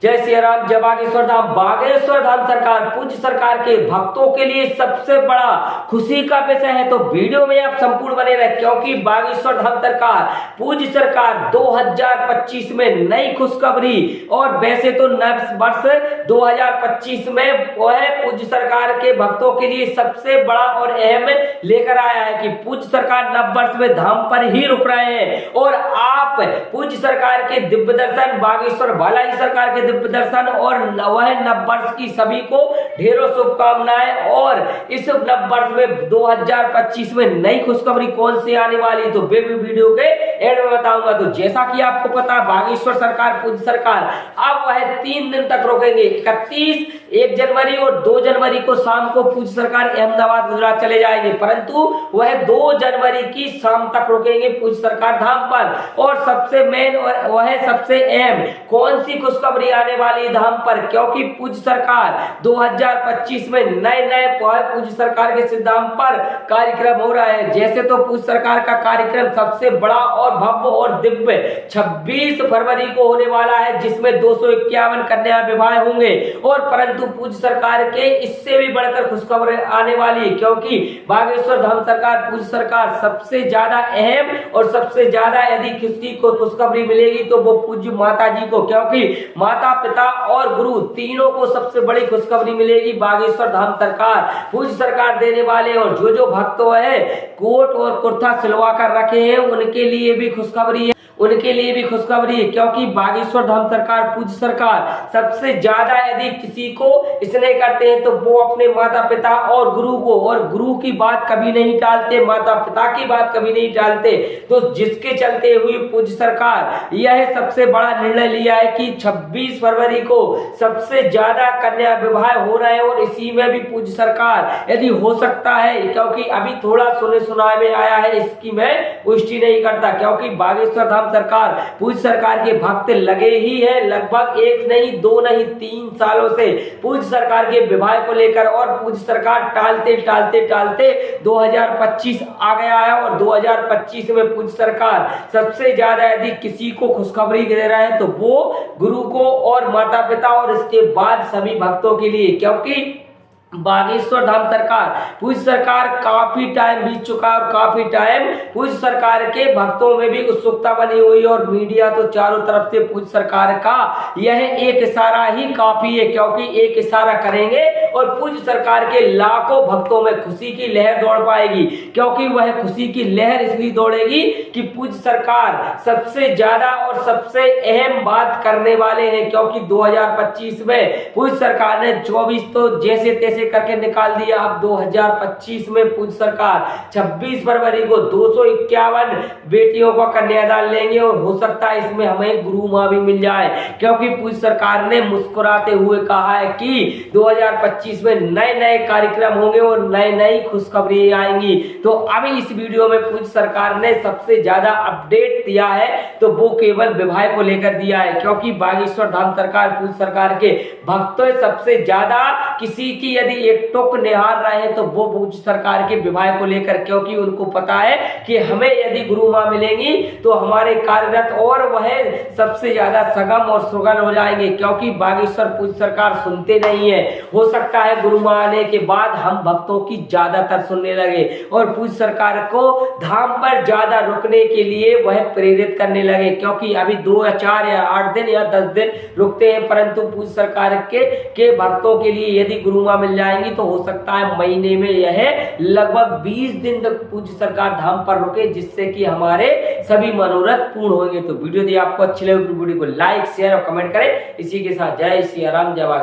जय सिया राम। जय बागेश्वर धाम। बागेश्वर धाम सरकार पूज्य सरकार के भक्तों के लिए सबसे बड़ा खुशी का विषय है, तो वीडियो में आप संपूर्ण बने रहे, क्योंकि बागेश्वर धाम सरकार पूज्य सरकार 2025 में नई खुशखबरी, और वैसे तो नव वर्ष 2025 में वह पूज्य सरकार के भक्तों के लिए सबसे बड़ा और अहम लेकर आया है कि पूज्य सरकार नव वर्ष में धाम पर ही रुक रहे हैं, और आप पूज्य सरकार के दिव्य दर्शन, बागेश्वर बालाजी सरकार के दिव्य दर्शन और वह नव वर्ष की सभी को ढेरों शुभकामनाएं। और इस नव वर्ष में 2025 में नई खुशखबरी कौन सी आने वाली, तो वे भी वीडियो के एंड में बताऊंगा। तो जैसा कि आपको पता, बागेश्वर सरकार पूज्य सरकार अब वह 3 दिन तक रोकेंगे, 31, 1 जनवरी और 2 जनवरी को शाम को पूज्य सरकार अहमदाबाद गुजरात चले जाएंगे, परंतु वह 2 जनवरी की शाम तक रुकेंगे पूज्य सरकार धाम पर। और सबसे मेन वह सबसे अहम कौन सी खुशखबरी आने वाली धाम पर, क्योंकि पूज्य सरकार 2025 में नए पूज्य सरकार के सिद्धांत पर कार्यक्रम हो रहा है। जैसे तो पूज्य सरकार का कार्यक्रम सबसे बड़ा और भव्य और दिव्य 26 फरवरी को होने वाला है, जिसमें 251 कन्या विवाह होंगे। और परंतु पूज्य सरकार के इससे भी बढ़कर खुशखबरी आने वाली है, क्योंकि बागेश्वर धाम सरकार पूज्य सरकार सबसे ज्यादा अहम और सबसे ज्यादा यदि किसी को खुशखबरी मिलेगी तो वो पूज्य माता जी को, क्योंकि माता पिता और गुरु तीनों को सबसे बड़ी खुशखबरी मिलेगी बागेश्वर धाम सरकार पूज्य सरकार देने वाले। और जो भक्त है कोट और कुर्ता सिलवा कर रखे हैं उनके लिए भी खुशखबरी है, क्योंकि बागेश्वर धाम सरकार पूज्य सरकार सबसे ज्यादा यदि किसी को स्नेह करते हैं तो वो अपने माता पिता और गुरु को, और गुरु की बात कभी नहीं टालते, माता पिता की बात कभी नहीं टालते। तो जिसके चलते हुई पूज्य सरकार यह सबसे बड़ा निर्णय लिया है कि 26 फरवरी को सबसे ज्यादा कन्या विवाह हो रहे हैं, और इसी में भी पूज्य सरकार यदि हो सकता है, क्योंकि अभी थोड़ा सुनाए में आया है, इसकी मैं पुष्टि नहीं करता, क्योंकि बागेश्वर धाम सरकार पूज्य सरकार के भक्त लगे ही है, लगभग 1 नहीं 2 नहीं 3 सालों से पूज्य सरकार के विवाह को लेकर, और पूज्य सरकार टालते 2025 आ गया है। और 2025 में पूज्य सरकार सबसे ज्यादा यदि किसी को खुशखबरी दे रहा है तो वो गुरु को और माता पिता और इसके बाद सभी भक्तों के लिए, क्योंकि बागेश्वर धाम सरकार पूज्य सरकार काफी टाइम बीत चुका है, और काफी टाइम पूज्य सरकार के भक्तों में भी उत्सुकता बनी हुई, और मीडिया तो चारों तरफ से पूज्य सरकार का यह एक इशारा ही काफी है, क्योंकि एक इशारा करेंगे और पूज्य सरकार के लाखों भक्तों में खुशी की लहर दौड़ पाएगी। क्योंकि वह खुशी की लहर इसलिए दौड़ेगी कि पूज्य सरकार सबसे ज्यादा और सबसे अहम बात करने वाले हैं, क्योंकि 2025 में पूज्य सरकार ने 24 तो जैसे तैसे करके निकाल दिया, अब 2025 में पूज्य सरकार 26 फरवरी को 251 बेटियों का कन्यादान लेंगे, और हो सकता है इसमें हमें गुरु माँ भी मिल जाए, क्योंकि पूज्य सरकार ने मुस्कुराते हुए कहा है कि 2025 में नए कार्यक्रम होंगे और नई खुशखबरी आएंगी। तो अभी इस वीडियो में पूज्य सरकार ने सबसे ज्यादा अपडेट दिया है, तो वो केवल विवाह को लेकर दिया है, क्योंकि बागेश्वर धाम सरकार पूज्य सरकार के भक्तों सबसे ज्यादा किसी की यदि एक टोक निहार रहे हैं तो वो पूज्य सरकार के विवाह को लेकर, क्योंकि उनको पता है कि हमें यदि गुरु माँ मिलेंगी तो हमारे कार्यरत और वह सबसे ज्यादा सगम और सुगम हो जाएंगे, क्योंकि बागेश्वर पूज्य सरकार सुनते नहीं है। हो सकता है गुरु माँ आने के बाद हम भक्तों की ज्यादातर सुनने लगे, और पूज्य सरकार को धाम पर ज्यादा रुकने के लिए वह प्रेरित करने लगे, क्योंकि अभी 2 या 4 या 8 दिन या 10 दिन रुकते हैं, परंतु पूज्य सरकार के भक्तों के लिए यदि गुरु माँ मिल जाएंगी तो हो सकता है महीने में यह लगभग 20 दिन तक पूज्य सरकार धाम पर रुके, जिससे कि हमारे सभी मनोरथ पूर्ण होंगे। तो वीडियो यदि आपको अच्छी लगी तो वीडियो को लाइक शेयर और कमेंट करें। इसी के साथ जय सिया राम, जय बागेश्वर।